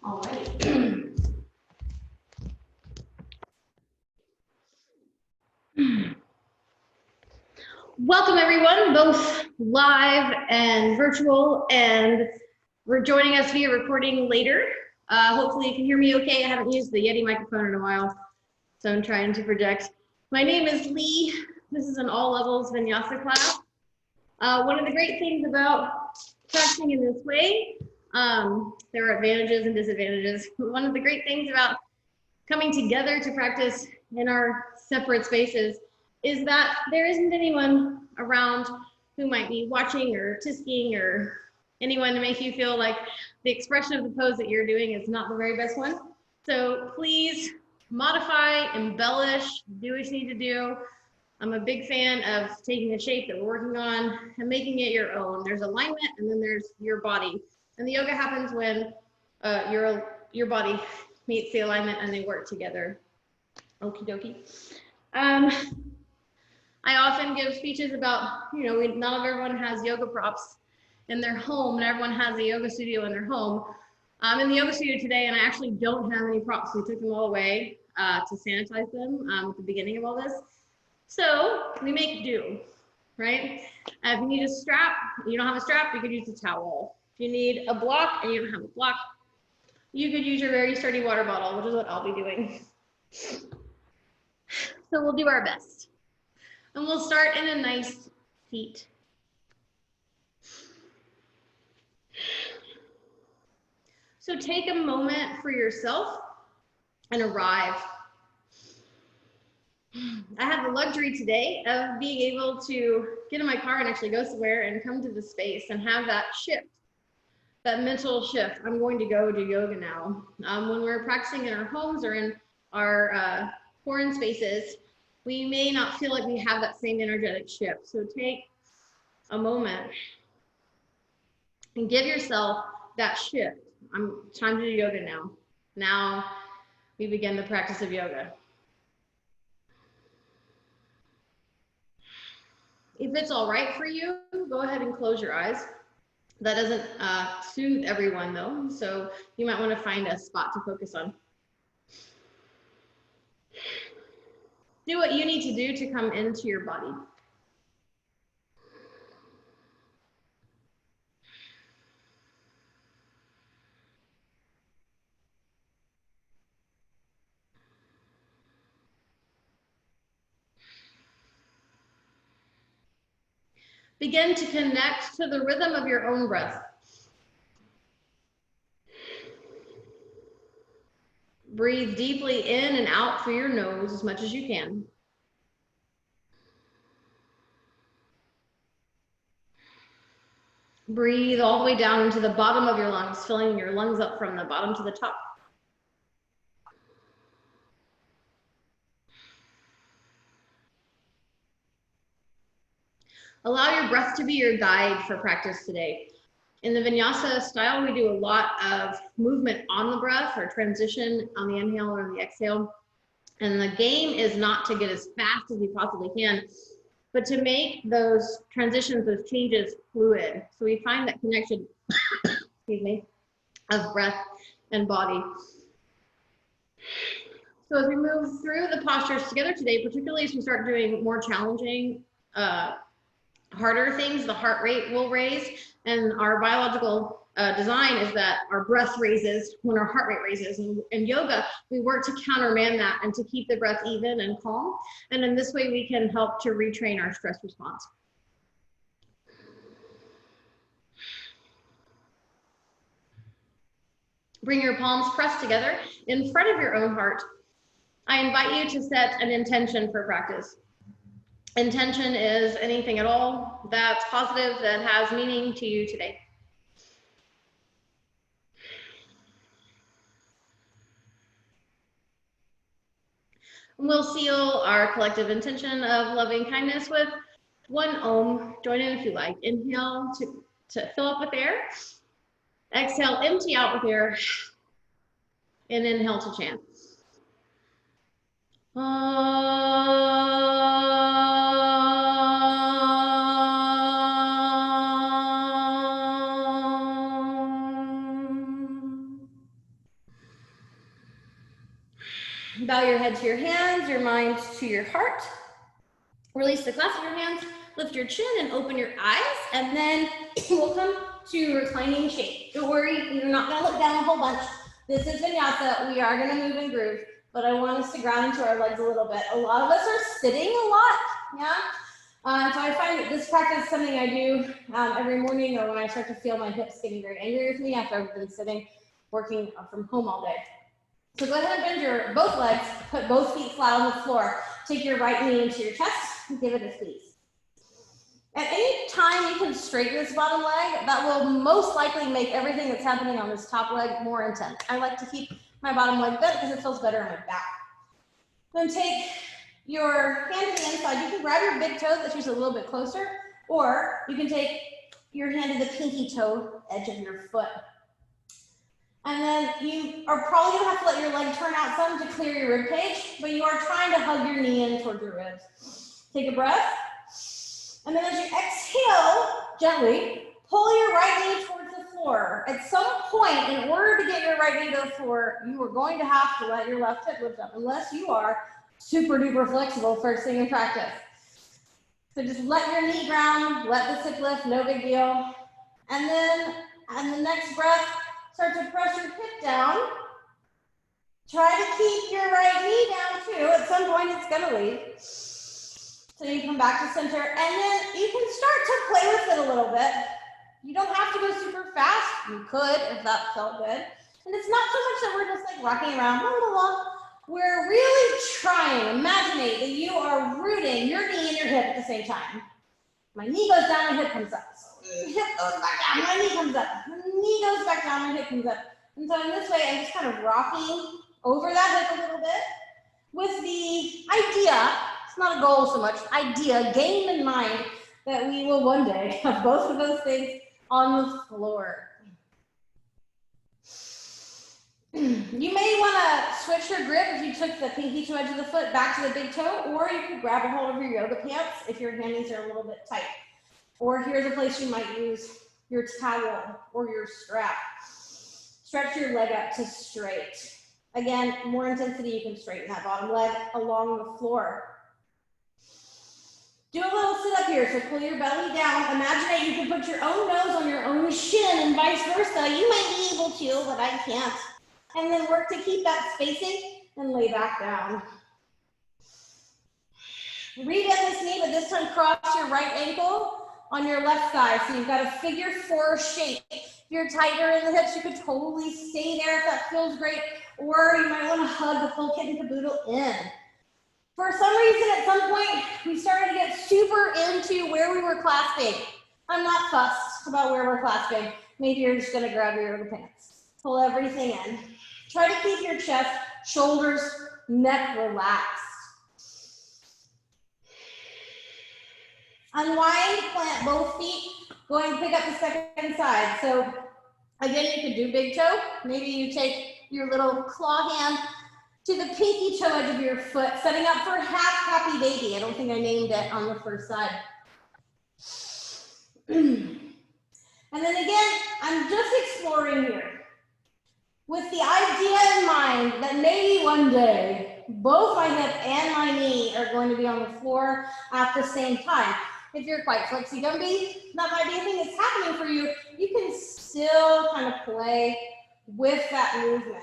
All right. Welcome everyone, both live and virtual, and we're joining us via recording later. Hopefully you can hear me okay. I haven't used the Yeti microphone in a while, so I'm trying to project. My name is Lee. This is an all levels vinyasa class. One of the great things about practicing in this way, there are advantages and disadvantages. One of the great things about coming together to practice in our separate spaces is that there isn't anyone around who might be watching or tisking or anyone to make you feel like the expression of the pose that you're doing is not the very best one. So please modify, embellish, do what you need to do. I'm a big fan of taking the shape that we're working on and making it your own. There's alignment and then there's your body. And the yoga happens when your body meets the alignment and they work together. Okie dokie. I often give speeches about, not everyone has yoga props in their home, and everyone has a yoga studio in their home. I'm in the yoga studio today, and I actually don't have any props. We took them all away to sanitize them at the beginning of all this. So we make do, right? If you need a strap, you don't have a strap, you could use a towel. If you need a block and you don't have a block, you could use your very sturdy water bottle, which is what I'll be doing. So we'll do our best. And we'll start in a nice seat. So take a moment for yourself and arrive. I have the luxury today of being able to get in my car and actually go somewhere and come to the space and have that shift, that mental shift. I'm going to go do yoga now. When we're practicing in our homes or in our foreign spaces, we may not feel like we have that same energetic shift. So take a moment and give yourself that shift. Time to do yoga now. Now we begin the practice of yoga. If it's all right for you, go ahead and close your eyes. That doesn't soothe everyone though, so you might want to find a spot to focus on. Do what you need to do to come into your body. Begin to connect to the rhythm of your own breath. Breathe deeply in and out through your nose as much as you can. Breathe all the way down into the bottom of your lungs, filling your lungs up from the bottom to the top. Allow your breath to be your guide for practice today. In the vinyasa style, we do a lot of movement on the breath or transition on the inhale or the exhale. And the game is not to get as fast as you possibly can, but to make those transitions, those changes fluid. So we find that connection, excuse me, of breath and body. So as we move through the postures together today, particularly as we start doing more challenging, harder things, the heart rate will raise, and our biological design is that our breath raises when our heart rate raises. And in yoga, we work to countermand that and to keep the breath even and calm. And in this way, we can help to retrain our stress response. Bring your palms pressed together in front of your own heart. I invite you to set an intention for practice. Intention is anything at all that's positive, that has meaning to you today. We'll seal our collective intention of loving kindness with one Om. Join in if you like. Inhale to fill up with air. Exhale, empty out with air. And inhale to chant. Bow your head to your hands, your mind to your heart. Release the clasp of your hands, lift your chin and open your eyes, and then we'll come to reclining shape. Don't worry, you're not gonna look down a whole bunch. This is vinyasa, we are gonna move and groove, but I want us to ground into our legs a little bit. A lot of us are sitting a lot, yeah? So I find that this practice is something I do every morning, or when I start to feel my hips getting very angry with me after I've been sitting, working from home all day. So go ahead and bend your both legs, put both feet flat on the floor. Take your right knee into your chest and give it a squeeze. At any time you can straighten this bottom leg, that will most likely make everything that's happening on this top leg more intense. I like to keep my bottom leg bent because it feels better on my back. Then take your hand to the inside. You can grab your big toe that's usually a little bit closer, or you can take your hand to the pinky toe edge of your foot. And then you are probably gonna have to let your leg turn out some to clear your rib cage, but you are trying to hug your knee in towards your ribs. Take a breath. And then as you exhale, gently, pull your right knee towards the floor. At some point, in order to get your right knee to the floor, you are going to have to let your left hip lift up, unless you are super duper flexible first thing in practice. So just let your knee ground, let the hip lift, no big deal. And then on the next breath, start to press your hip down. Try to keep your right knee down too. At some point, it's gonna leave. So you come back to center, and then you can start to play with it a little bit. You don't have to go super fast. You could if that felt good. And it's not so much that we're just like rocking around, blah, blah, blah. We're really trying, imagine that you are rooting your knee and your hip at the same time. My knee goes down, my hip comes up. So hip goes back down, my knee comes up. My knee goes back down, my hip comes up. And so in this way, I'm just kind of rocking over that hip a little bit with the idea, it's not a goal so much, idea, game in mind that we will one day have both of those things on the floor. You may want to switch your grip if you took the pinky toe edge of the foot back to the big toe, or you could grab a hold of your yoga pants if your hammies are a little bit tight. Or here's a place you might use your towel or your strap. Stretch your leg up to straight. Again, more intensity, you can straighten that bottom leg along the floor. Do a little sit up here, so pull your belly down. Imagine that you can put your own nose on your own shin and vice versa. You might be able to, but I can't. And then work to keep that spacing and lay back down. Rebend this knee, but this time cross your right ankle on your left thigh. So you've got a figure four shape. If you're tighter in the hips, you could totally stay there if that feels great. Or you might want to hug the full kit and caboodle in. For some reason, at some point, we started to get super into where we were clasping. I'm not fussed about where we're clasping. Maybe you're just going to grab your yoga pants. Pull everything in. Try to keep your chest, shoulders, neck relaxed. Unwind, plant both feet. Go ahead and pick up the second side. So again, you could do big toe. Maybe you take your little claw hand to the pinky toe edge of your foot, setting up for half happy baby. I don't think I named it on the first side. And then again, I'm just exploring here with the idea in mind that maybe one day, both my hip and my knee are going to be on the floor at the same time. If you're quite flexy-dumpy, that might be a thing that's happening for you. You can still kind of play with that movement.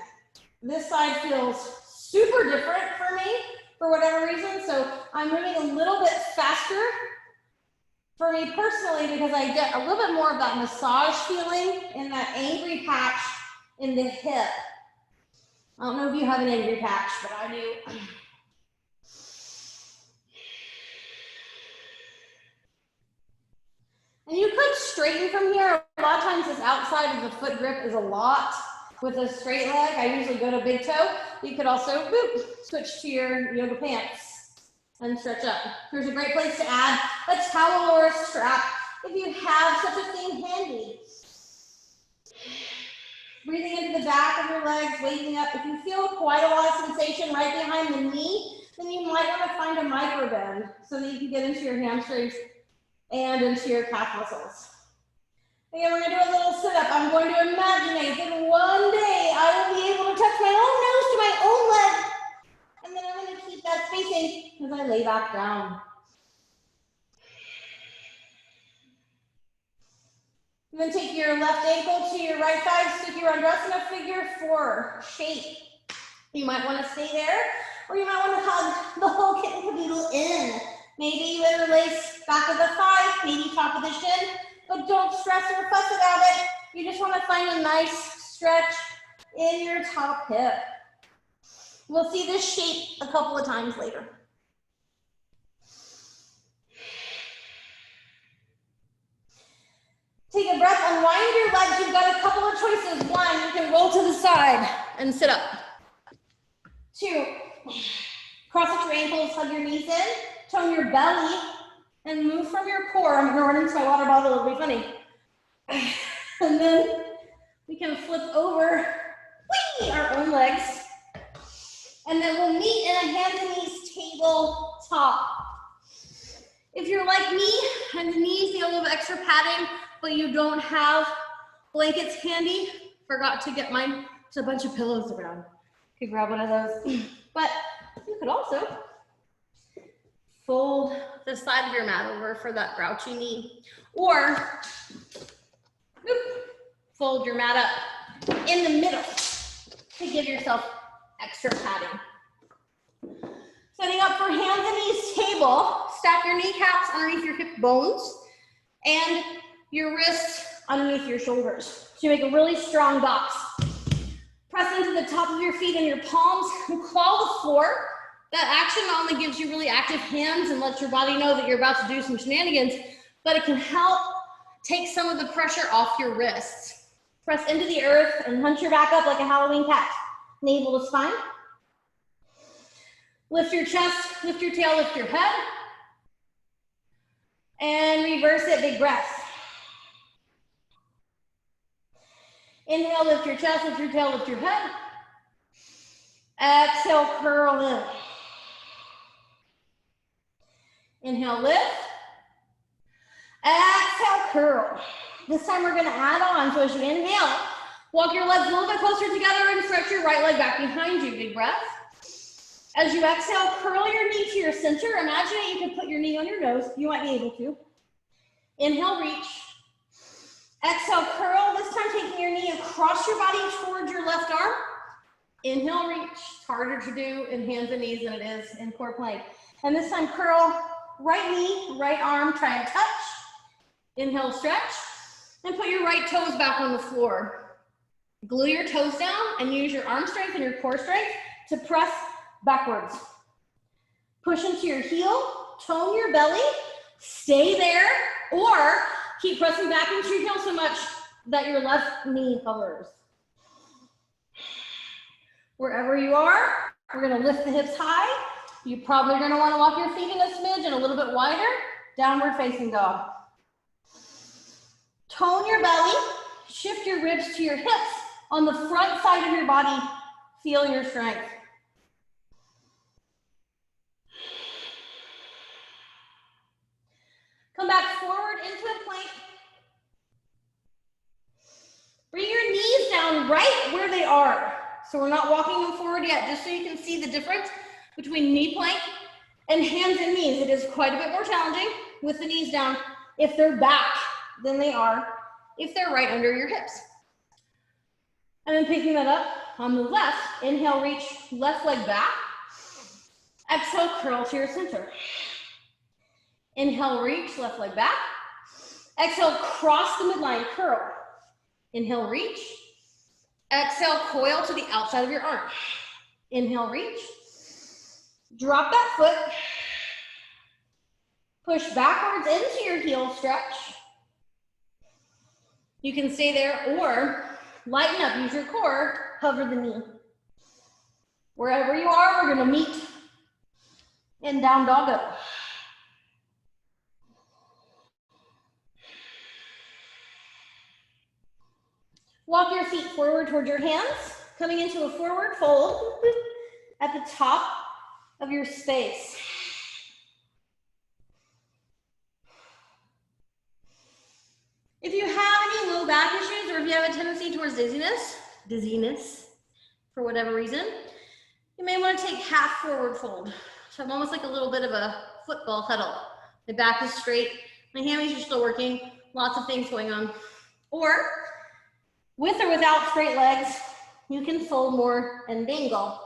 This side feels super different for me for whatever reason, so I'm moving a little bit faster for me personally because I get a little bit more of that massage feeling in that angry patch in the hip. I don't know if you have an angry patch, but I do. And you could straighten from here. A lot of times this outside of the foot grip is a lot. With a straight leg, I usually go to big toe. You could also switch to your yoga pants and stretch up. Here's a great place to add a towel or a strap if you have such a thing handy. Breathing into the back of your legs, waking up. If you feel quite a lot of sensation right behind the knee, then you might want to find a micro bend so that you can get into your hamstrings and into your calf muscles. Again, we're going to do a little sit-up. I'm going to imagine that one day I will be able to touch my own nose to my own leg belly back down. And then take your left ankle to your right thigh, stick your undress in a figure 4 shape. You might want to stay there, or you might want to hug the whole kitten caboodle in. Maybe you interlace back of the thigh, maybe top of the shin, but don't stress or fuss about it. You just want to find a nice stretch in your top hip. We'll see this shape a couple of times later. Take a breath, unwind your legs. You've got a couple of choices. 1, you can roll to the side and sit up. 2, cross your ankles, hug your knees in, tone your belly, and move from your core. I'm gonna run into my water bottle, it'll be funny. And then we can flip over our own legs. And then we'll meet in a hands and knees tabletop. If you're like me, and the knees need a little bit extra padding, but you don't have blankets handy, forgot to get mine, there's a bunch of pillows around. You could grab one of those. But you could also fold the side of your mat over for that grouchy knee. Or fold your mat up in the middle to give yourself extra padding. Setting up for hands and knees table, stack your kneecaps underneath your hip bones and your wrists underneath your shoulders. So you make a really strong box. Press into the top of your feet and your palms and claw the floor. That action not only gives you really active hands and lets your body know that you're about to do some shenanigans, but it can help take some of the pressure off your wrists. Press into the earth and hunch your back up like a Halloween cat. Navel to spine. Lift your chest, lift your tail, lift your head. And reverse it, big breath. Inhale, lift your chest, lift your tail, lift your head. Exhale, curl in. Inhale, lift. Exhale, curl. This time we're gonna add on, so as you inhale, walk your legs a little bit closer together and stretch your right leg back behind you, big breath. As you exhale, curl your knee to your center. Imagine that you can put your knee on your nose. You might be able to. Inhale, reach. Exhale, curl. This time taking your knee across your body towards your left arm. Inhale, reach. It's harder to do in hands and knees than it is in core plank. And this time curl, right knee, right arm, try and touch. Inhale, stretch. And put your right toes back on the floor. Glue your toes down and use your arm strength and your core strength to press backwards. Push into your heel, tone your belly, stay there, or keep pressing back into your heel so much that your left knee hovers. Wherever you are, we're gonna lift the hips high. You're probably gonna wanna walk your feet in a smidge and a little bit wider, downward facing dog. Tone your belly, shift your ribs to your hips. On the front side of your body, feel your strength. Come back forward into a plank. Bring your knees down right where they are. So we're not walking them forward yet, just so you can see the difference between knee plank and hands and knees. It is quite a bit more challenging with the knees down if they're back than they are if they're right under your hips. And then picking that up on the left, inhale, reach left leg back. Exhale, curl to your center. Inhale, reach, left leg back. Exhale, cross the midline, curl. Inhale, reach. Exhale, coil to the outside of your arm. Inhale, reach. Drop that foot. Push backwards into your heel stretch. You can stay there or lighten up, use your core, hover the knee. Wherever you are, we're gonna meet in down doggo. Walk your feet forward towards your hands, coming into a forward fold at the top of your space. If you have any low back issues or if you have a tendency towards dizziness, for whatever reason, you may want to take half forward fold. So I'm almost like a little bit of a football huddle. My back is straight, my hammies are still working, lots of things going on. Or with or without straight legs, you can fold more and dangle.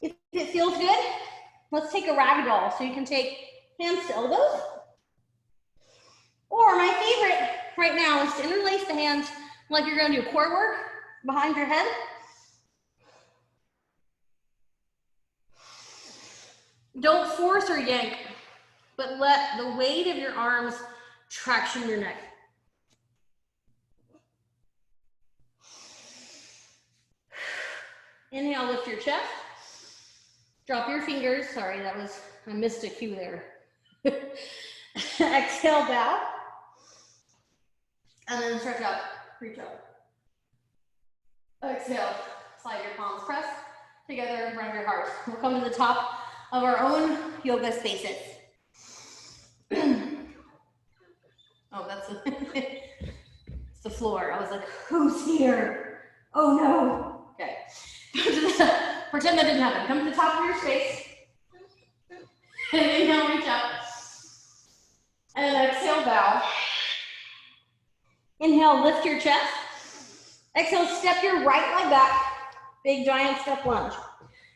If it feels good, let's take a ragdoll. So you can take hands to elbows. Or my favorite right now is to interlace the hands like you're gonna do core work behind your head. Don't force or yank, but let the weight of your arms traction your neck. Inhale, lift your chest. Drop your fingers. Sorry, I missed a cue there. Exhale, bow. And then stretch out, reach up. Exhale, slide your palms, press together in front of your heart. We'll come to the top of our own yoga spaces. Oh, it's the floor. I was like, who's here? Oh no. Okay. Pretend that didn't happen. Come to the top of your space. And inhale, reach up. And exhale, bow. Inhale, lift your chest. Exhale, step your right leg back. Big giant step lunge.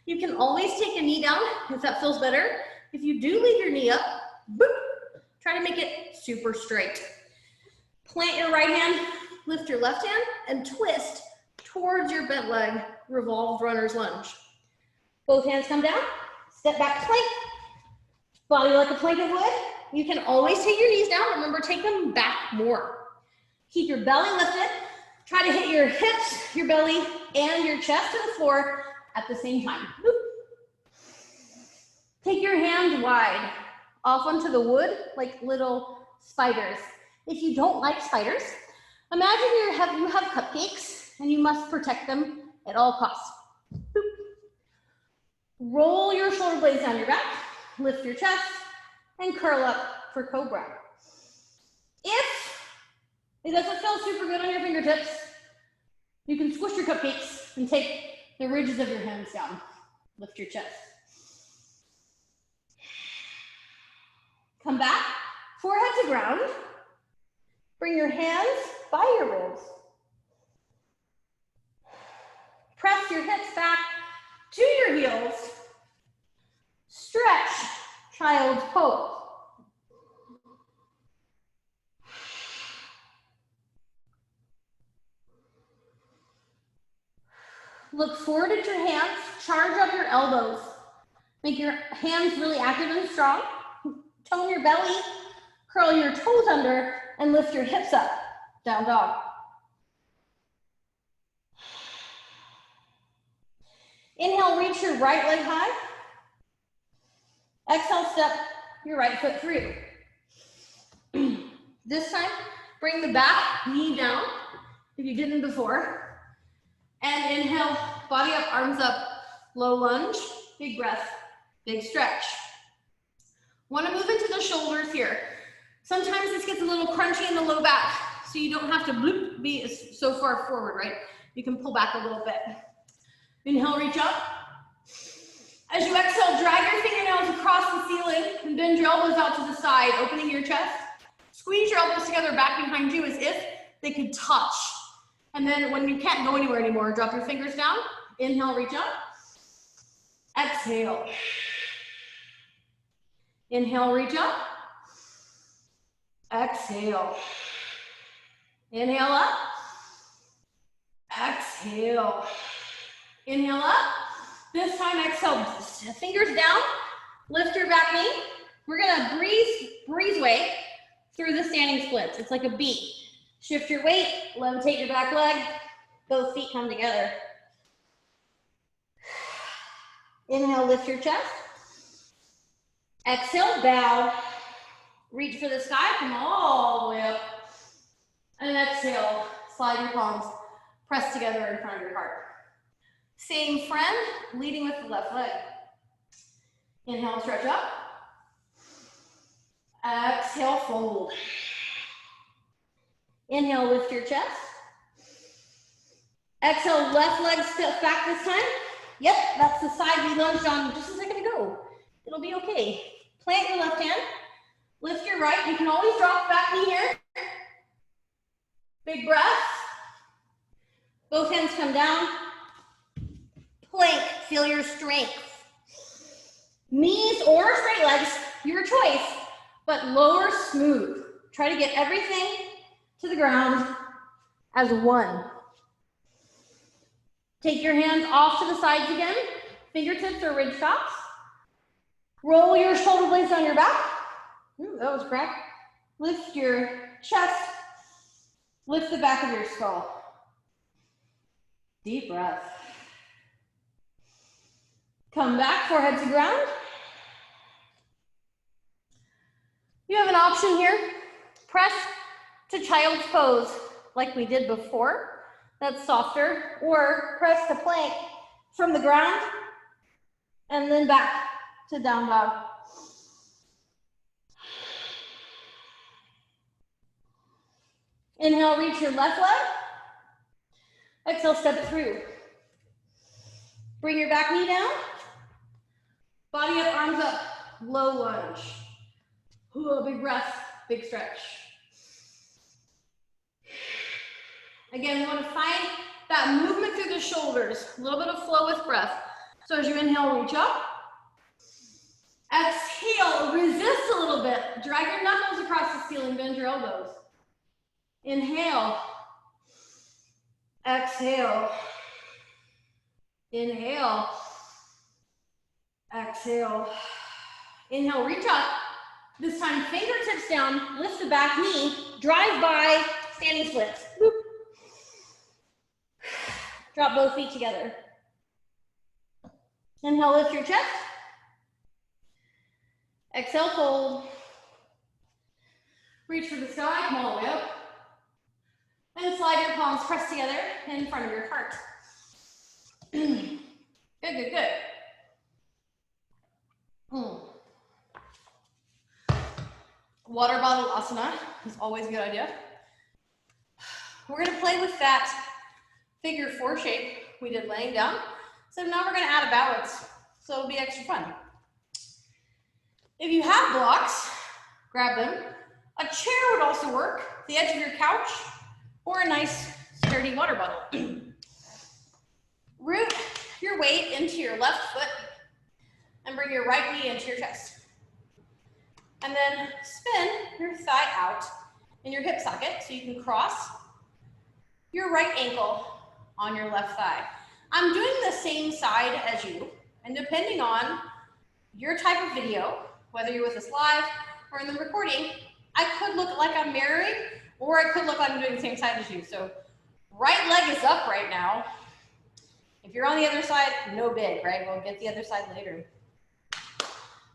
You can always take a knee down if that feels better. If you do leave your knee up, boop, try to make it super straight. Plant your right hand, lift your left hand, and twist towards your bent leg, revolved runner's lunge. Both hands come down, step back to plank. Body like a plank of wood. You can always take your knees down. Remember, take them back more. Keep your belly lifted. Try to hit your hips, your belly, and your chest to the floor at the same time. Boop. Take your hands wide off onto the wood like little spiders. If you don't like spiders, imagine you have cupcakes and you must protect them at all costs. Boop. Roll your shoulder blades down your back, lift your chest, and curl up for cobra. If it doesn't feel super good on your fingertips, you can squish your cupcakes and take the ridges of your hands down. Lift your chest. Come back, forehead to ground. Bring your hands by your ribs. Press your hips back to your heels. Stretch, child's pose. Look forward at your hands, charge up your elbows. Make your hands really active and strong. Tone your belly, curl your toes under, and lift your hips up. Down dog. Inhale, reach your right leg high. Exhale, step your right foot through. This time, bring the back knee down, if you didn't before. And inhale, body up, arms up, low lunge, big breath, big stretch. Want to move into the shoulders here. Sometimes this gets a little crunchy in the low back, so you don't have to bloop, be so far forward, right? You can pull back a little bit. Inhale, reach up. As you exhale, drag your fingernails across the ceiling and bend your elbows out to the side, opening your chest. Squeeze your elbows together back behind you as if they could touch. And then when you can't go anywhere anymore, drop your fingers down. Inhale, reach up. Exhale. Inhale, reach up. Exhale. Inhale up. Exhale. Inhale up. This time, exhale. Fingers down. Lift your back knee. We're gonna breeze way through the standing splits. It's like a beat. Shift your weight, levitate your back leg, both feet come together. Inhale, lift your chest. Exhale, bow. Reach for the sky, come all the way up. And exhale, slide your palms, press together in front of your heart. Same friend, leading with the left leg. Inhale, stretch up. Exhale, fold. Inhale, lift your chest. Exhale, left leg step back this time. Yep, that's the side we lunged on just a second ago. It'll be okay. Plant your left hand, lift your right. You can always drop the back knee here. Big breath. Both hands come down. Plank, feel your strength. Knees or straight legs, your choice, but lower smooth. Try to get everything to the ground as one. Take your hands off to the sides again. Fingertips or ridge tops. Roll your shoulder blades down your back. Ooh, that was cracked. Lift your chest. Lift the back of your skull. Deep breath. Come back, forehead to ground. You have an option here. Press to child's pose like we did before. That's softer. Or press to plank from the ground and then back to down dog. Inhale, reach your left leg. Exhale, step it through. Bring your back knee down. Body up, arms up, low lunge. Ooh, big breath, big stretch. Again, we want to find that movement through the shoulders, a little bit of flow with breath. So as you inhale, reach up. Exhale, resist a little bit. Drag your knuckles across the ceiling, bend your elbows. Inhale. Exhale. Inhale. Exhale. Inhale, reach up. This time, fingertips down, lift the back knee, drive by, standing splits. Boop. Drop both feet together. Inhale, lift your chest. Exhale, fold. Reach for the sky, come all the way up. And slide your palms pressed together in front of your heart. Good, good, good. Water bottle asana is always a good idea. We're gonna play with that figure 4 shape we did laying down. So now we're gonna add a balance, so it'll be extra fun. If you have blocks, grab them. A chair would also work, the edge of your couch, or a nice sturdy water bottle. Root your weight into your left foot and bring your right knee into your chest. And then spin your thigh out in your hip socket so you can cross your right ankle on your left thigh. I'm doing the same side as you, and depending on your type of video, whether you're with us live or in the recording, I could look like I'm mirroring, or I could look like I'm doing the same side as you. So right leg is up right now. If you're on the other side, no big, right? We'll get the other side later.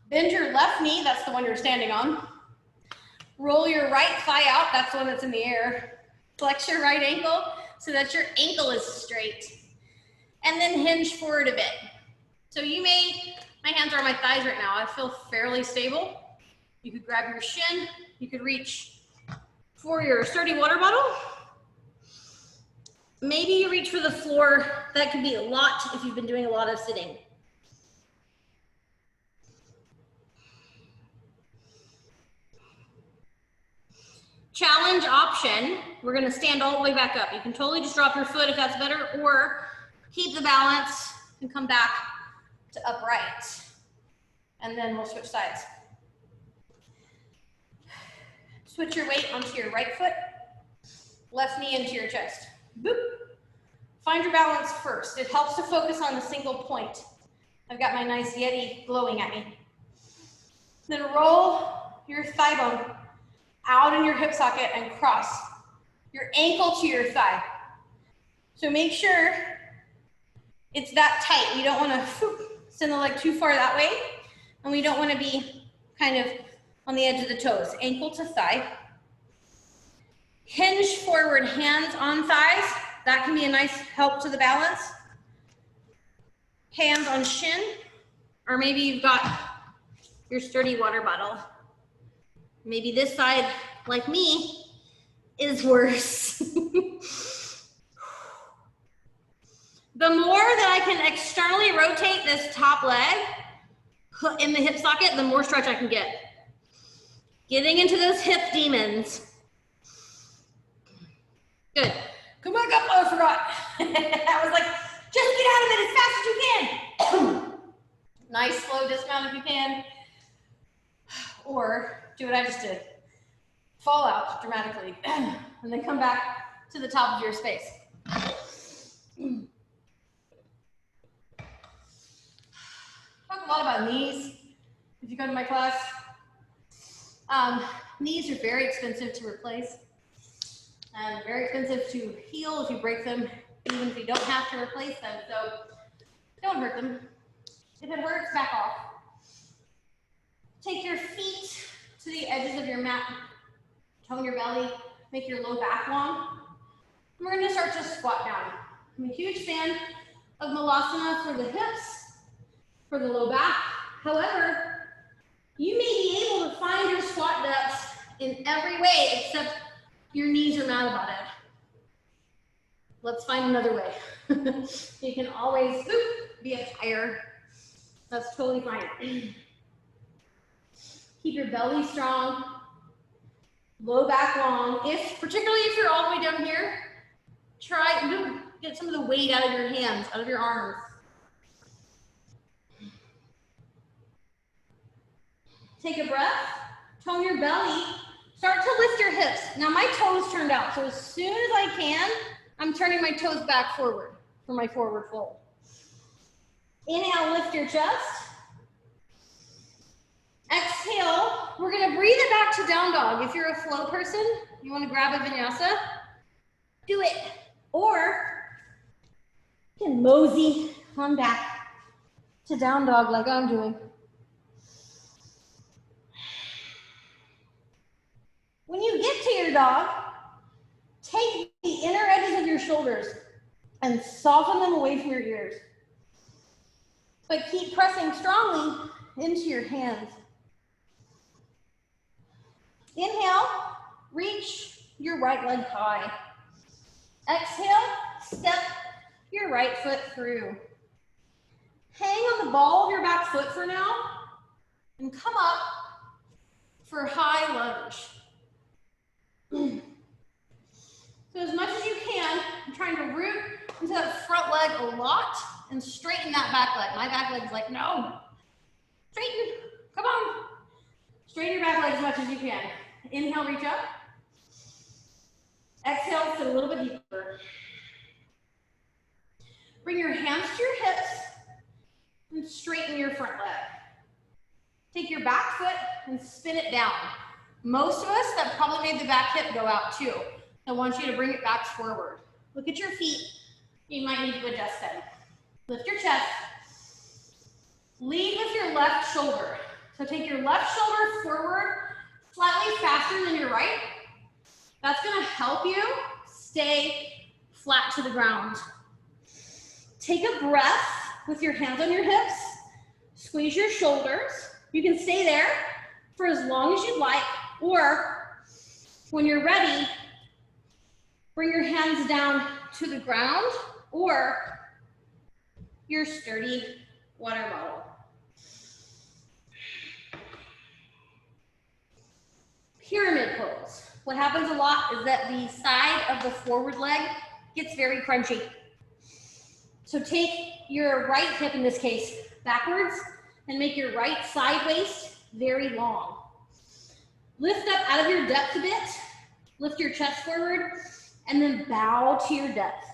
Bend your left knee, that's the one you're standing on. Roll your right thigh out, that's the one that's in the air. Flex your right ankle so that your ankle is straight. And then hinge forward a bit. So you may, my hands are on my thighs right now, I feel fairly stable. You could grab your shin, you could reach for your sturdy water bottle. Maybe you reach for the floor, that could be a lot if you've been doing a lot of sitting. Challenge option, we're gonna stand all the way back up. You can totally just drop your foot if that's better, or keep the balance and come back to upright. And then we'll switch sides. Switch your weight onto your right foot, left knee into your chest. Boop. Find your balance first. It helps to focus on a single point. I've got my nice Yeti glowing at me. Then roll your thigh bone out in your hip socket and cross your ankle to your thigh. So make sure it's that tight. You don't want to send the leg too far that way, and we don't want to be kind of on the edge of the toes. Ankle to thigh. Hinge forward, hands on thighs. That can be a nice help to the balance. Hands on shin, or maybe you've got your sturdy water bottle. Maybe this side, like me, is worse. The more that I can externally rotate this top leg, in the hip socket, the more stretch I can get. Getting into those hip demons. Good. Come back up. Oh, I forgot. I was like, just get out of it as fast as you can. Nice slow dismount if you can. Or do what I just did. Fall out dramatically. And then come back to the top of your space. Talk a lot about knees if you go to my class. Knees are very expensive to replace and very expensive to heal if you break them, even if you don't have to replace them. So don't hurt them. If it hurts, back off. Take your feet to the edges of your mat. Tone your belly. Make your low back long. And we're going to start to squat down. I'm a huge fan of Malasana for the hips, for the low back. However, you may be able to find your squat depth in every way except your knees are mad about it. Let's find another way. You can always be a higher. That's totally fine. Keep your belly strong, low back long. Particularly if you're all the way down here, try to get some of the weight out of your hands, out of your arms. Take a breath, tone your belly, start to lift your hips. Now my toes turned out, so as soon as I can, I'm turning my toes back forward for my forward fold. Inhale, lift your chest. Exhale, we're gonna breathe it back to down dog. If you're a flow person, you wanna grab a vinyasa, do it. Or you can mosey on back to down dog like I'm doing. When you get to your dog, take the inner edges of your shoulders and soften them away from your ears. But keep pressing strongly into your hands. Inhale, reach your right leg high. Exhale, step your right foot through. Hang on the ball of your back foot for now and come up for high lunge. So as much as you can, I'm trying to root into that front leg a lot and straighten that back leg. My back leg's like, no, straighten, come on. Straighten your back leg as much as you can. Inhale, reach up. Exhale, sit a little bit deeper. Bring your hands to your hips and straighten your front leg. Take your back foot and spin it down. Most of us, that probably made the back hip go out too. I want you to bring it back forward. Look at your feet. You might need to adjust them. Lift your chest. Lead with your left shoulder. So take your left shoulder forward slightly faster than your right. That's gonna help you stay flat to the ground. Take a breath with your hands on your hips. Squeeze your shoulders. You can stay there for as long as you'd like, or when you're ready, bring your hands down to the ground or your sturdy water bottle. Pyramid pose. What happens a lot is that the side of the forward leg gets very crunchy. So take your right hip, in this case, backwards, and make your right side waist very long. Lift up out of your depth a bit, lift your chest forward, and then bow to your depth.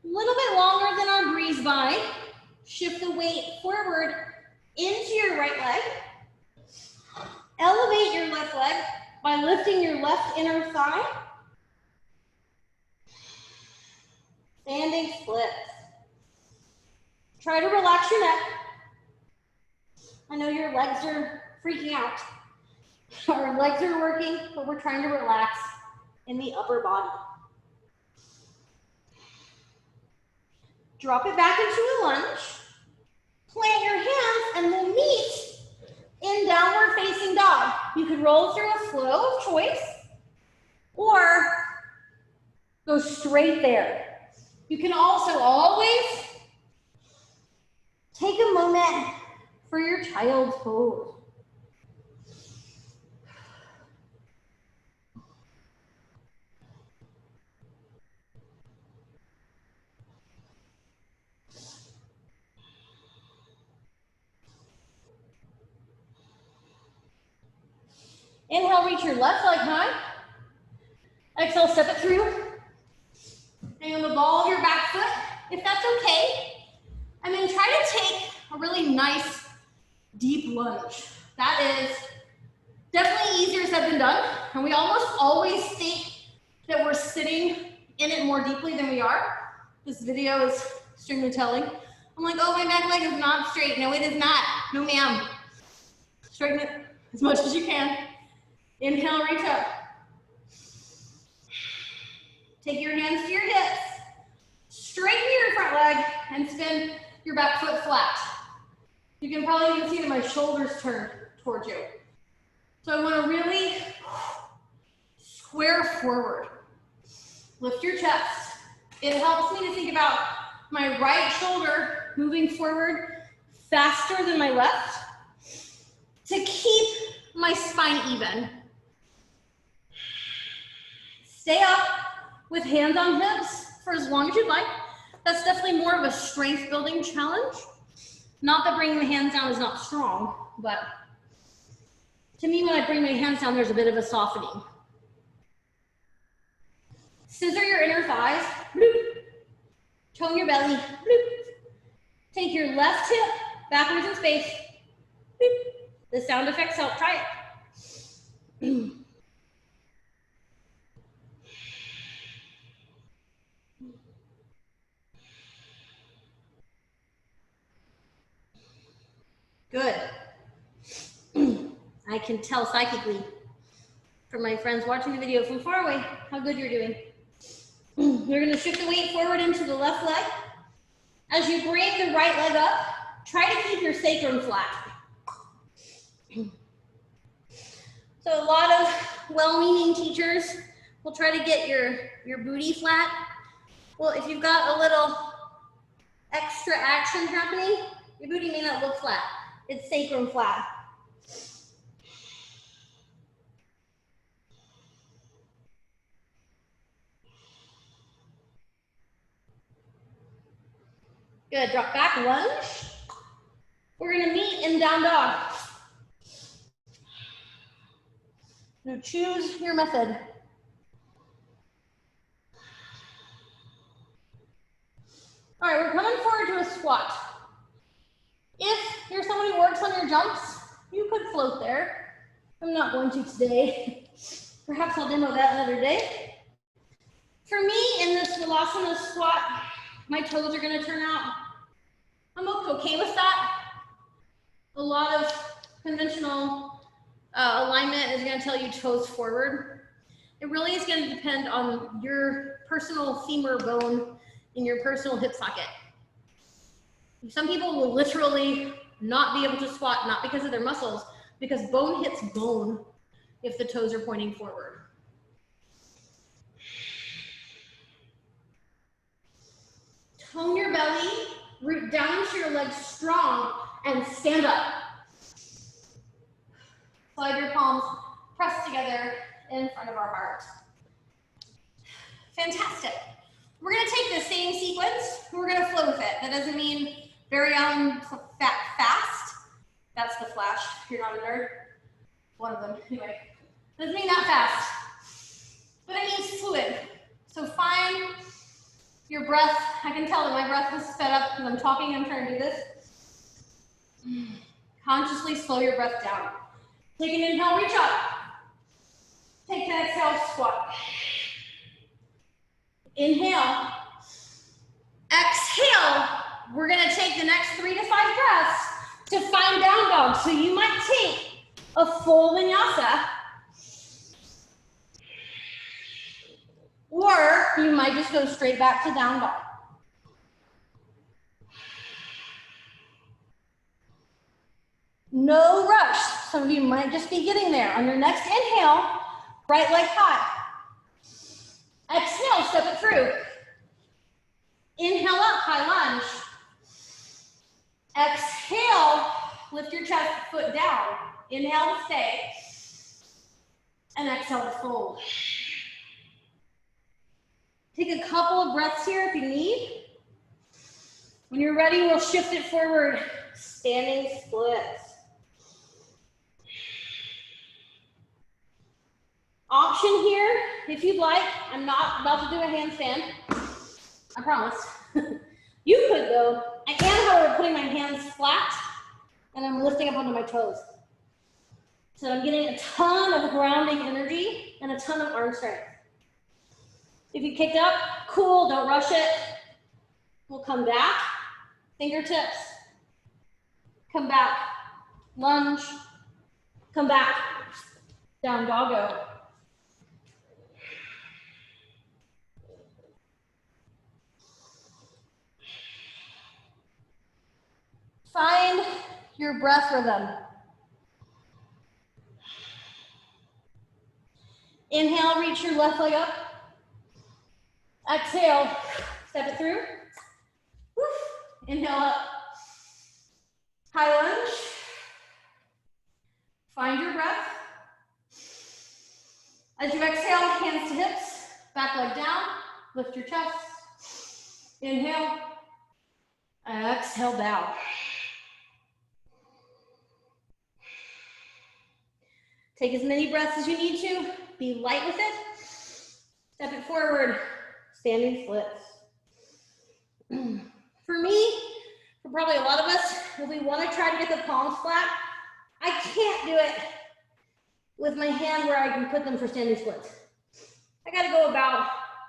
A little bit longer than our breeze by. Shift the weight forward into your right leg. Elevate your left leg by lifting your left inner thigh. Standing splits. Try to relax your neck. I know your legs are freaking out. Our legs are working, but we're trying to relax in the upper body. Drop it back into a lunge. Plant your hands and we'll meet in downward facing dog. You could roll through a flow of choice or go straight there. You can also always Take a moment for your child's pose. Inhale, reach your left leg high. Exhale, step it through. Hang on the ball of your back foot, if that's okay. And then try to take a really nice, deep lunge. That is definitely easier said than done. And we almost always think that we're sitting in it more deeply than we are. This video is extremely telling. I'm like, oh, my back leg is not straight. No, it is not. No, ma'am. Straighten it as much as you can. Inhale, reach up. Take your hands to your hips. Straighten your front leg and spin your back foot flat. You can probably even see that my shoulders turn towards you. So I want to really square forward. Lift your chest. It helps me to think about my right shoulder moving forward faster than my left to keep my spine even. Stay up with hands on hips for as long as you'd like. That's definitely more of a strength building challenge. Not that bringing the hands down is not strong, but to me, when I bring my hands down, there's a bit of a softening. Scissor your inner thighs. Bloop. Tone your belly. Bloop. Take your left hip backwards in space. Bloop. The sound effects help. Try it. Good. I can tell psychically from my friends watching the video from far away how good you're doing. You're going to shift the weight forward into the left leg. As you bring the right leg up, try to keep your sacrum flat. So a lot of well-meaning teachers will try to get your booty flat. Well, if you've got a little extra action happening, your booty may not look flat. It's sacrum flat. Good, drop back, lunge. We're gonna meet in down dog. Now choose your method. All right, we're coming forward to a squat. If you're someone who works on your jumps, you could float there. I'm not going to today. Perhaps I'll demo that another day. For me, in this Vilasana squat, my toes are gonna turn out. I'm okay with that. A lot of conventional alignment is gonna tell you toes forward. It really is gonna depend on your personal femur bone in your personal hip socket. Some people will literally not be able to squat, not because of their muscles, because bone hits bone if the toes are pointing forward. Tone your belly, root down into your legs strong, and stand up. Slide your palms pressed together in front of our heart. Fantastic. We're gonna take the same sequence, we're gonna flow with it. That doesn't mean very fast. That's the flash, if you're not a nerd. One of them, anyway. Doesn't mean that fast, but it means fluid. So find your breath. I can tell that my breath is sped up because I'm talking and I'm trying to do this. Consciously slow your breath down. Take an inhale, reach up. Take an exhale, squat. Inhale. Exhale. We're gonna take the next 3 to 5 breaths to find down dog. So you might take a full vinyasa, or you might just go straight back to down dog. No rush. Some of you might just be getting there. On your next inhale, right leg high. Exhale, step it through. Inhale up, high lunge. Exhale, lift your chest, foot down. Inhale to stay. And exhale to fold. Take a couple of breaths here if you need. When you're ready, we'll shift it forward. Standing splits. Option here, if you'd like, I'm not about to do a handstand, I promise. You could though. I am, however, putting my hands flat and I'm lifting up onto my toes. So I'm getting a ton of grounding energy and a ton of arm strength. If you kicked up, cool, don't rush it. We'll come back, fingertips, come back, lunge, come back, down doggo. Find your breath rhythm. Inhale, reach your left leg up. Exhale, step it through. Woo. Inhale up. High lunge. Find your breath. As you exhale, hands to hips, back leg down, lift your chest. Inhale. Exhale, bow. Take as many breaths as you need to. Be light with it. Step it forward. Standing splits. For me, for probably a lot of us, if we want to try to get the palms flat, I can't do it with my hand where I can put them for standing splits. I got to go about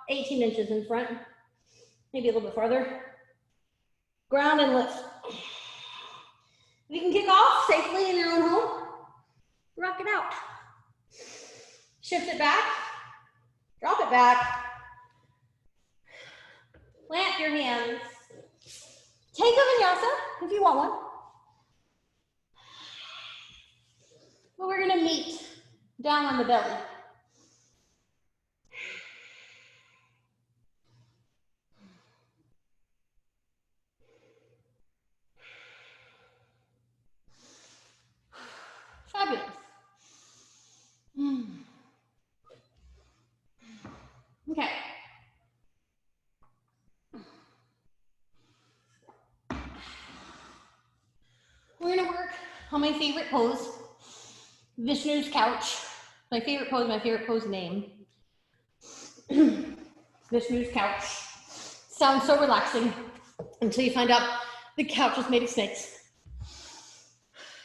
18 inches in front, maybe a little bit farther. Ground and lift. You can kick off safely in your own home. Rock it out. Shift it back. Drop it back. Plant your hands. Take a vinyasa if you want one. But we're going to meet down on the belly. Fabulous. Okay. We're going to work on my favorite pose, Vishnu's couch. My favorite pose name. Vishnu's couch. Sounds so relaxing until you find out the couch is made of snakes.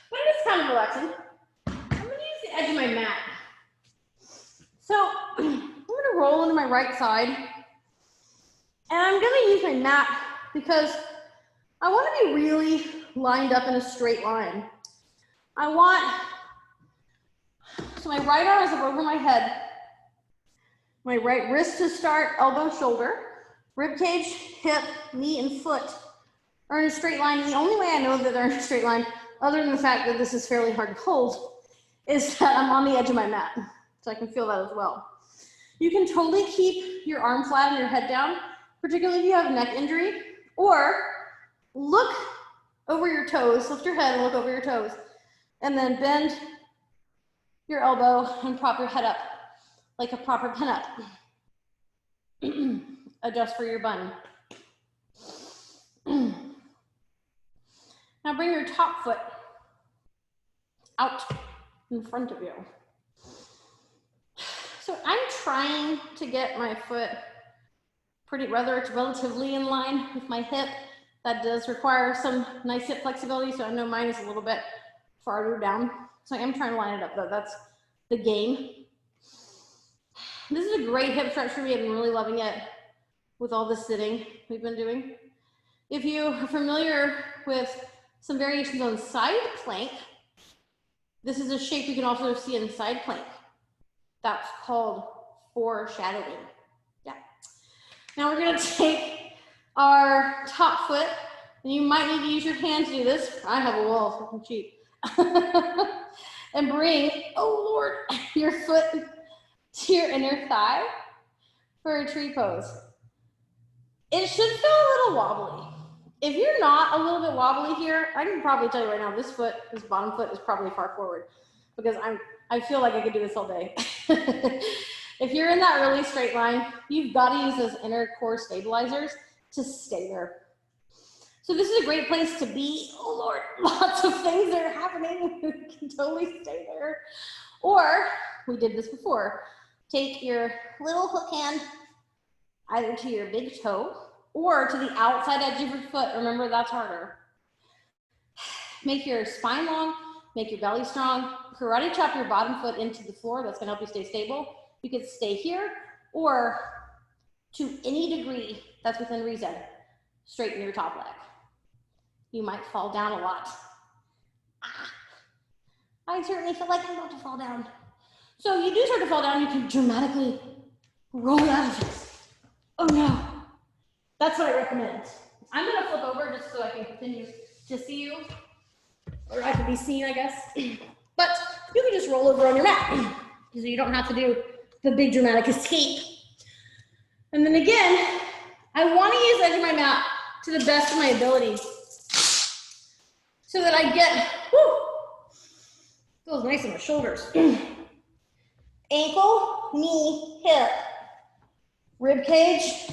But it is kind of relaxing. I'm going to use the edge of my mat. So I'm going to roll into my right side. And I'm going to use my mat because I want to be really lined up in a straight line. So my right arm is up over my head. My right wrist to start, elbow, shoulder. Rib cage, hip, knee, and foot are in a straight line. The only way I know that they're in a straight line, other than the fact that this is fairly hard to hold, is that I'm on the edge of my mat. So I can feel that as well. You can totally keep your arm flat and your head down, particularly if you have a neck injury, or look over your toes, lift your head and look over your toes, and then bend your elbow and prop your head up like a proper pin-up. Adjust for your bun. Now bring your top foot out in front of you. So I'm trying to get my foot whether it's relatively in line with my hip. That does require some nice hip flexibility, so I know mine is a little bit farther down. So I am trying to line it up though, that's the game. This is a great hip stretch for me. I've been really loving it with all the sitting we've been doing. If you are familiar with some variations on side plank, this is a shape you can also see in side plank. That's called foreshadowing. Yeah. Now we're gonna take our top foot, and you might need to use your hand to do this. I have a wall, so I can cheat. And bring, oh Lord, your foot to your inner thigh for a tree pose. It should feel a little wobbly. If you're not a little bit wobbly here, I can probably tell you right now, this bottom foot is probably far forward because I feel like I could do this all day. If you're in that really straight line, you've got to use those inner core stabilizers to stay there. So this is a great place to be. Oh Lord, lots of things are happening. You can totally stay there. Or, we did this before, take your little hook hand either to your big toe or to the outside edge of your foot. Remember, that's harder. Make your spine long, make your belly strong. Karate chop your bottom foot into the floor. That's gonna help you stay stable. You could stay here, or to any degree that's within reason, straighten your top leg. You might fall down a lot. I certainly feel like I'm about to fall down. So you do start to fall down, you can dramatically roll out of it. Oh no. That's what I recommend. I'm gonna flip over just so I can continue to see you. Or I can be seen, I guess. But you can just roll over on your mat. So you don't have to do the big dramatic escape. And then again, I wanna use the edge of my mat to the best of my abilities so that I get, whoo, feels nice in my shoulders. Ankle, knee, hip, rib cage,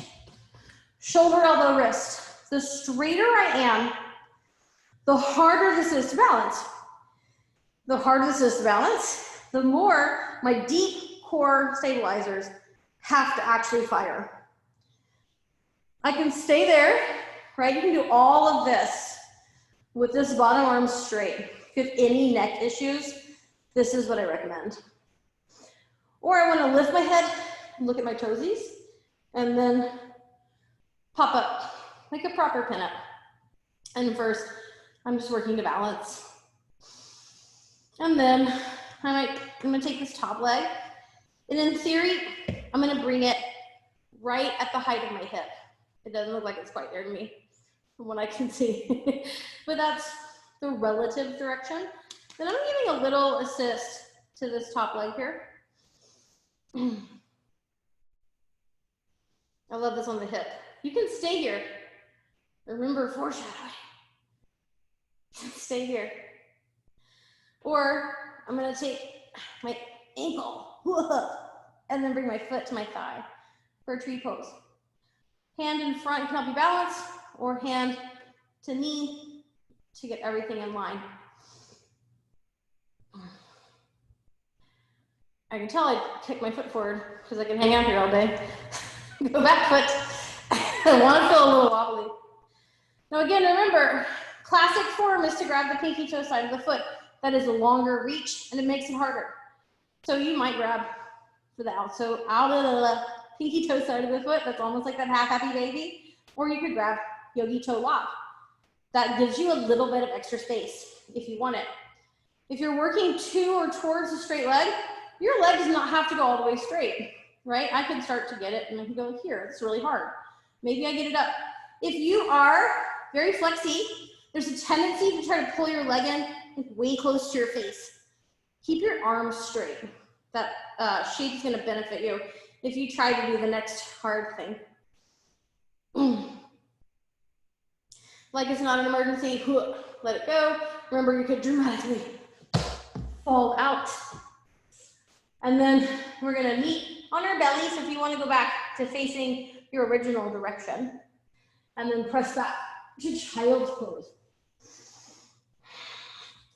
shoulder, elbow, wrist. The straighter I am, the harder this is to balance. The harder this is to balance, the more my deep core stabilizers have to actually fire. I can stay there, right? You can do all of this with this bottom arm straight. If you have any neck issues, this is what I recommend. Or I want to lift my head and look at my toesies and then pop up like a proper pinup. And first, I'm just working to balance. And then I'm gonna take this top leg, and in theory, I'm gonna bring it right at the height of my hip. It doesn't look like it's quite there to me, from what I can see. But that's the relative direction. Then I'm giving a little assist to this top leg here. I love this on the hip. You can stay here. Remember foreshadowing. Stay here. Or I'm gonna take my ankle and then bring my foot to my thigh for a tree pose. Hand in front can help you balance, or hand to knee to get everything in line. I can tell I kick my foot forward because I can hang out here all day. Go back foot. I want to feel a little wobbly. Now again, remember, classic form is to grab the pinky toe side of the foot. That is a longer reach and it makes it harder. So you might grab for the out of the pinky toe side of the foot. That's almost like that half happy baby. Or you could grab yogi toe lock. That gives you a little bit of extra space if you want it. If you're working to or towards a straight leg, your leg does not have to go all the way straight, right? I could start to get it and I can go here. It's really hard. Maybe I get it up. If you are very flexy, there's a tendency to try to pull your leg in way close to your face. Keep your arms straight. That shape is gonna benefit you if you try to do the next hard thing. Like it's not an emergency, let it go. Remember, you could dramatically fall out. And then we're gonna meet on our belly. So if you wanna go back to facing your original direction, and then press back to child's pose.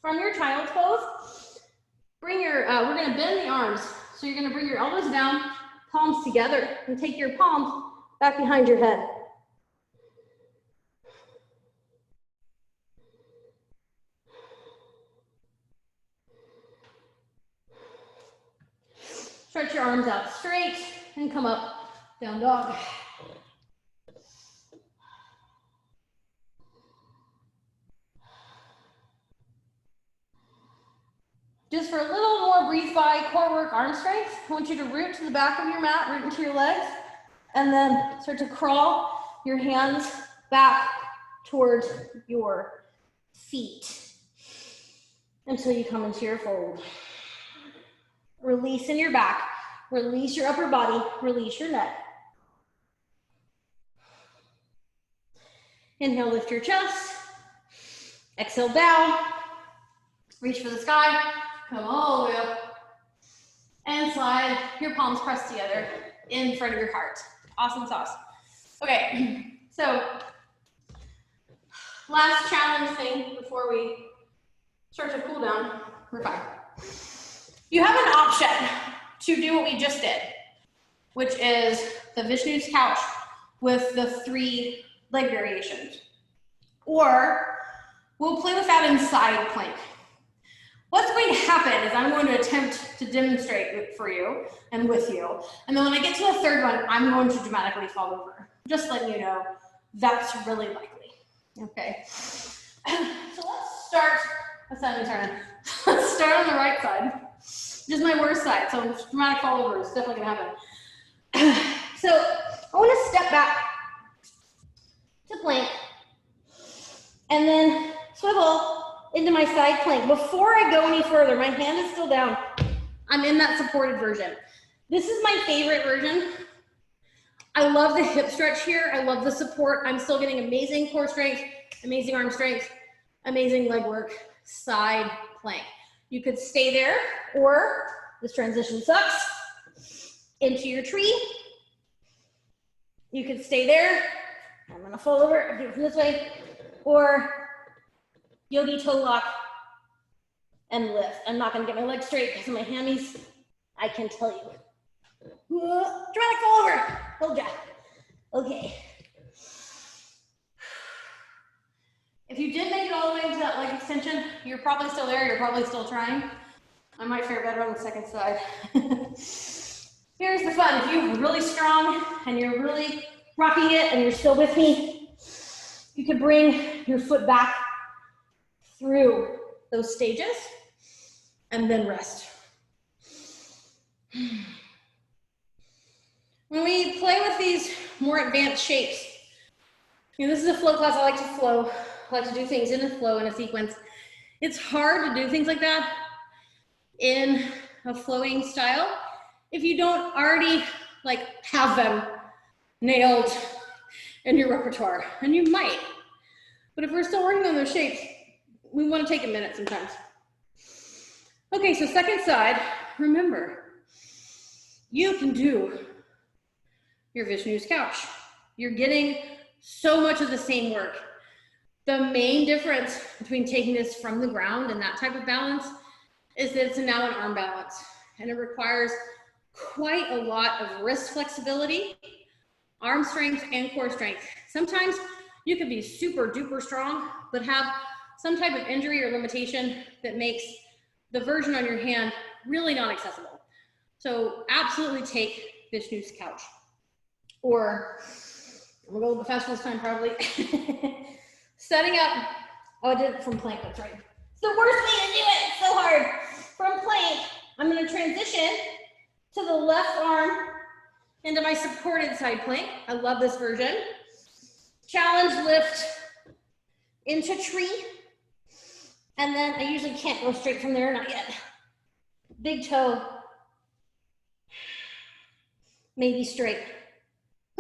From your child's pose, bring your, we're gonna bend the arms. So you're gonna bring your elbows down, palms together, and take your palms back behind your head. Stretch your arms out straight and come up, down dog. Just for a little more breathe by core work, arm strength, I want you to root to the back of your mat, root into your legs, and then start to crawl your hands back towards your feet until you come into your fold. Release in your back, release your upper body, release your neck. Inhale, lift your chest. Exhale, bow. Reach for the sky. Come all the way up. And slide your palms pressed together in front of your heart. Awesome sauce. Okay, so last challenge thing before we start to cool down. We're fine. You have an option to do what we just did, which is the Vishnu's couch with the 3 leg variations. Or we'll play with that in side plank. What's going to happen is I'm going to attempt to demonstrate it for you and with you. And then when I get to the 3rd one, I'm going to dramatically fall over. Just letting you know, that's really likely. Okay. So let's start, let's start on the right side. Just my worst side, so dramatic fall over is definitely gonna happen. So I wanna step back to plank and then swivel into my side plank. Before I go any further, my hand is still down. I'm in that supported version. This is my favorite version. I love the hip stretch here. I love the support. I'm still getting amazing core strength, amazing arm strength, amazing leg work, side plank. You could stay there, or this transition sucks, into your tree. You could stay there. I'm gonna fall over, do it from this way, or yogi toe lock and lift. I'm not gonna get my legs straight because of my hammies. I can tell you. Dramatic fall over. Hold ya. Okay. If you did make it all the way into that leg extension, you're probably still there. You're probably still trying. I might fare better on the second side. Here's the fun. If you're really strong and you're really rocking it and you're still with me, you can bring your foot back through those stages and then rest. When we play with these more advanced shapes, you know, this is a flow class. I like to flow. I like to do things in a flow, in a sequence. It's hard to do things like that in a flowing style if you don't already like have them nailed in your repertoire, and you might. But if we're still working on those shapes, we want to take a minute sometimes. Okay, so second side, remember, you can do your Vishnu's couch. You're getting so much of the same work. The main difference between taking this from the ground and that type of balance is that it's now an arm balance, and it requires quite a lot of wrist flexibility, arm strength, and core strength. Sometimes you can be super duper strong, but have some type of injury or limitation that makes the version on your hand really not accessible. So absolutely take Vishnu's couch. Or, I'm gonna go a little bit faster this time probably. Setting up, oh, I did it from plank, that's right. It's the worst way to do it, it's so hard. From plank, I'm gonna transition to the left arm into my supported side plank. I love this version. Challenge lift into tree. And then I usually can't go straight from there, not yet. Big toe, maybe straight.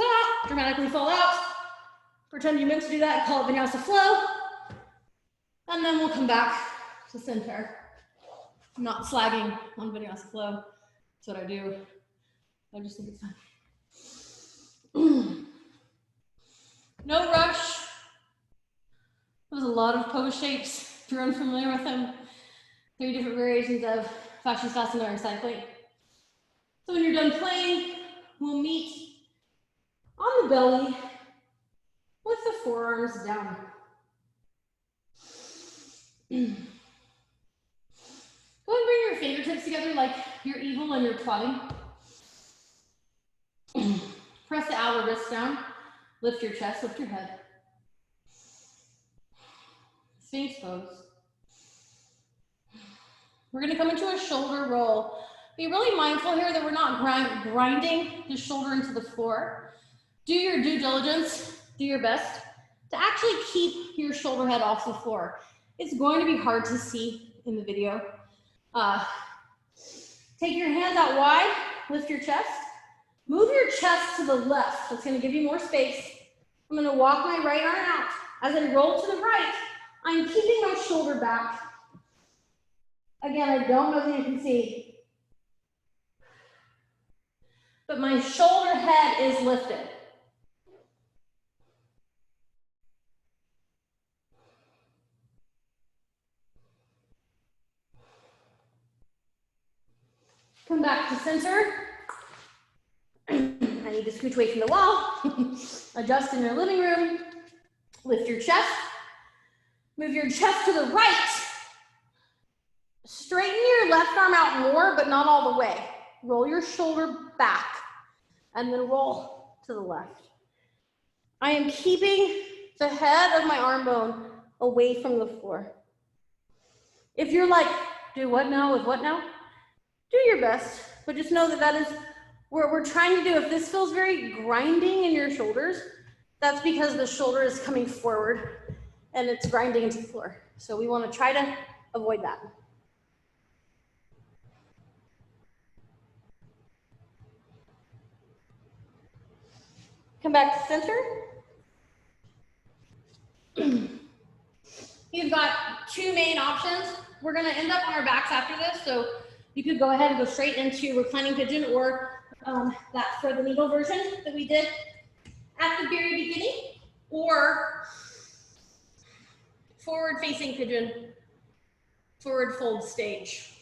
Ah, dramatically fall out. Pretend you meant to do that, call it Vinyasa flow. And then we'll come back to center. I'm not slagging on Vinyasa flow. That's what I do. I just think it's fun. No rush. There's a lot of pose shapes. If you're unfamiliar with them, 3 different variations of Fasciasana or side plank. So when you're done playing, we'll meet on the belly with the forearms down. Go and bring your fingertips together like you're evil and you're plotting. Press the outer wrist down. Lift your chest, lift your head. Sphinx pose. We're gonna come into a shoulder roll. Be really mindful here that we're not grinding the shoulder into the floor. Do your due diligence, do your best to actually keep your shoulder head off the floor. It's going to be hard to see in the video. Take your hands out wide, lift your chest. Move your chest to the left. That's gonna give you more space. I'm gonna walk my right arm out As I roll to the right, I'm keeping my shoulder back. Again, I don't know if you can see, but my shoulder head is lifted. Come back to center. I need to scooch away from the wall. Adjust in your living room. Lift your chest. Move your chest to the right. Straighten your left arm out more, but not all the way. Roll your shoulder back and then roll to the left. I am keeping the head of my arm bone away from the floor. If you're like, do what now with what now? Do your best, but just know that that is what we're trying to do. If this feels very grinding in your shoulders, that's because the shoulder is coming forward and it's grinding into the floor. So we want to try to avoid that. Come back to center. You've got two main options. We're going to end up on our backs after this, so you could go ahead and go straight into reclining pigeon or that thread the needle version that we did at the very beginning, or forward facing pigeon, forward fold stage.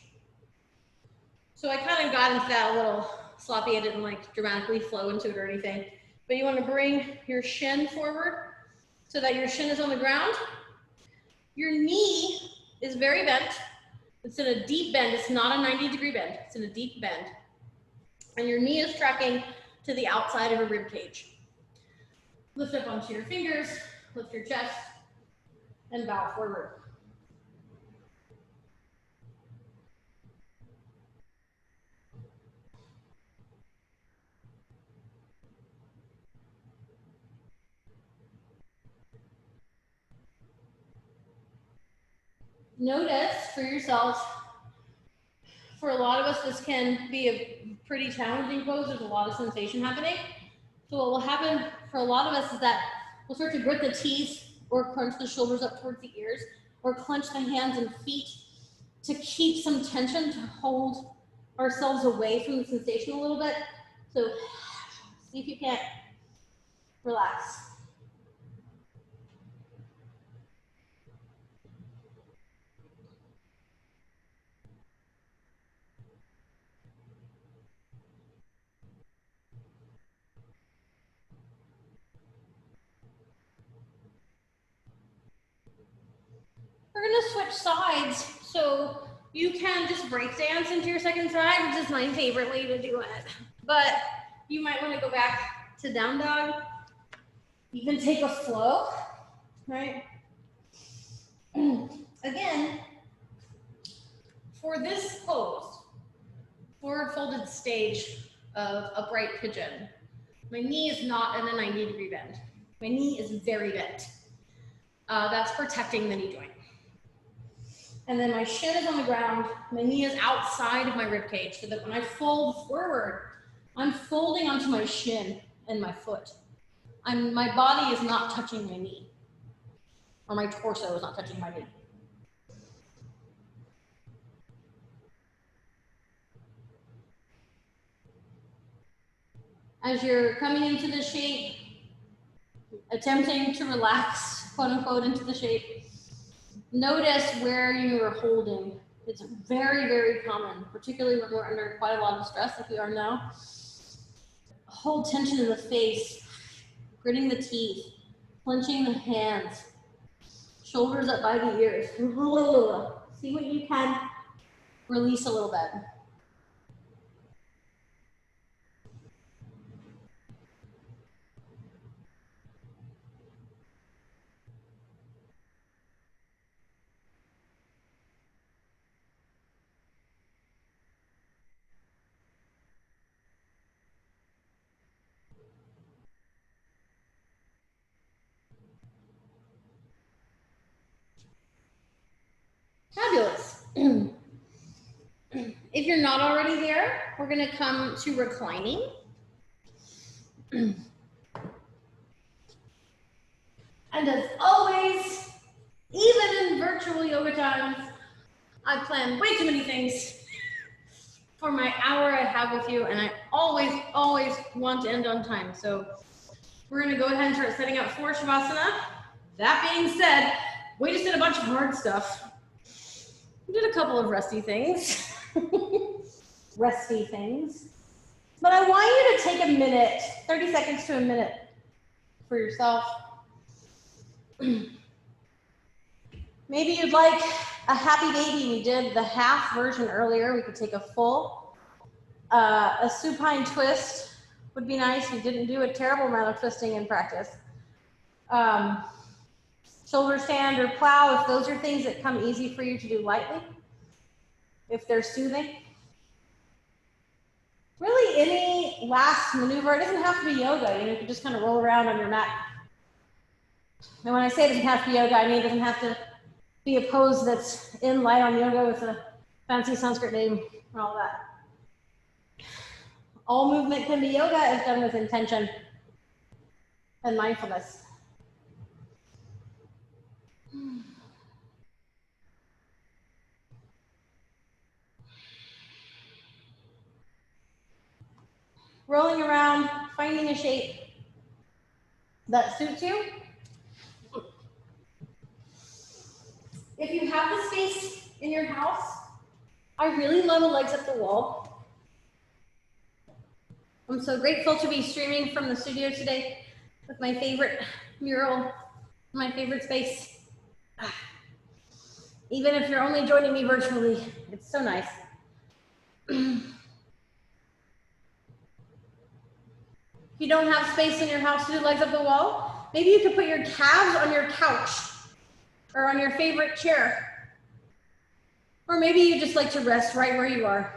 So I kind of got into that a little sloppy. I didn't like dramatically flow into it or anything, but you want to bring your shin forward so that your shin is on the ground. Your knee is very bent. It's in a deep bend. It's not a 90-degree bend. It's in a deep bend. And your knee is tracking to the outside of your rib cage. Lift up onto your fingers, lift your chest, and bow forward. Notice for yourselves, for a lot of us, this can be a pretty challenging pose. There's a lot of sensation happening. So what will happen for a lot of us is that we'll start to grit the teeth or crunch the shoulders up towards the ears or clench the hands and feet to keep some tension, to hold ourselves away from the sensation a little bit. So see if you can't relax. We're gonna switch sides, so you can just break dance into your second side, which is my favorite way to do it. But you might want to go back to down dog. You can take a flow, right? Again, for this pose, forward folded stage of upright pigeon, my knee is not in a 90-degree bend. My knee is very bent. That's protecting the knee joint. And then my shin is on the ground, my knee is outside of my rib cage, so that when I fold forward, I'm folding onto my shin and my foot. My body is not touching my knee, or my torso is not touching my knee. As you're coming into the shape, attempting to relax, quote unquote, into the shape, notice where you are holding. It's very, very common, particularly when we're under quite a lot of stress, like we are now. Hold tension in the face, gritting the teeth, clenching the hands, shoulders up by the ears. See what you can release a little bit. Fabulous. If you're not already there, we're going to come to reclining. And as always, even in virtual yoga times, I plan way too many things for my hour I have with you, and I always want to end on time. So we're gonna go ahead and start setting up for Shavasana. That being said, we just did a bunch of hard stuff. We did a couple of resty things. Resty things. But I want you to take a minute, 30 seconds to a minute for yourself. Maybe you'd like a happy baby. We did the half version earlier. We could take a full. A supine twist would be nice. We didn't do a terrible amount of twisting in practice. Shoulder stand or plow, if those are things that come easy for you to do lightly, if they're soothing. Really any last maneuver, it doesn't have to be yoga. You can just kind of roll around on your mat. And when I say it doesn't have to be yoga, I mean it doesn't have to be a pose that's in light on yoga with a fancy Sanskrit name and all that. All movement can be yoga if done with intention and mindfulness. Rolling around, finding a shape that suits you. If you have the space in your house, I really love the legs up the wall. I'm so grateful to be streaming from the studio today with my favorite mural, my favorite space. Even if you're only joining me virtually, it's so nice. If you don't have space in your house to do legs up the wall, maybe you could put your calves on your couch or on your favorite chair. Or maybe you just like to rest right where you are.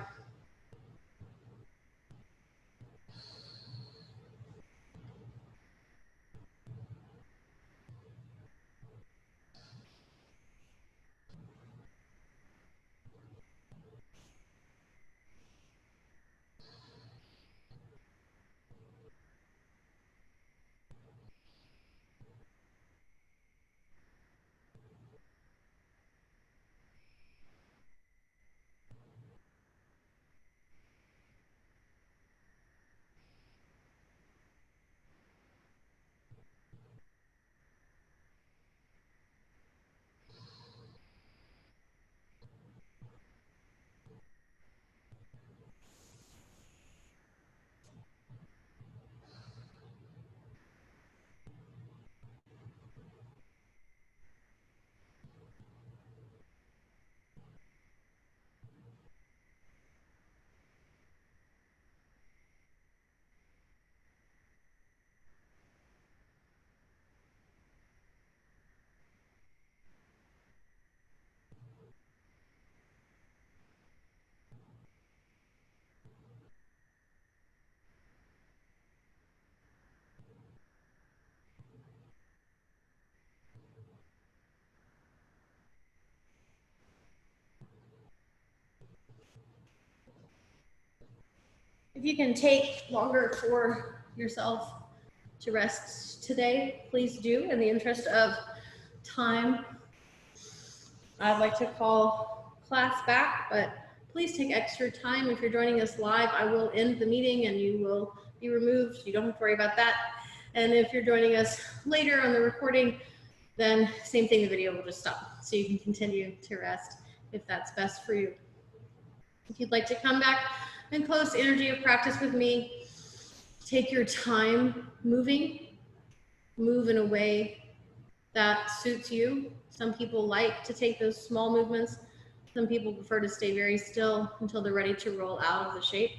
If you can take longer for yourself to rest today, please do. In the interest of time, I'd like to call class back, but please take extra time. If you're joining us live, I will end the meeting and you will be removed. You don't have to worry about that. And if you're joining us later on the recording, then same thing, the video will just stop. So you can continue to rest if that's best for you. If you'd like to come back and close energy of practice with me, take your time moving, move in a way that suits you. Some people like to take those small movements. Some people prefer to stay very still until they're ready to roll out of the shape.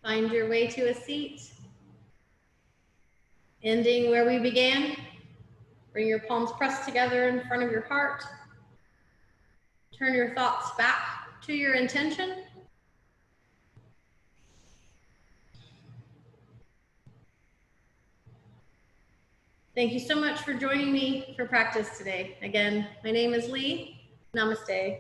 Find your way to a seat. Ending where we began. Bring your palms pressed together in front of your heart. Turn your thoughts back to your intention. Thank you so much for joining me for practice today. Again, my name is Lee. Namaste.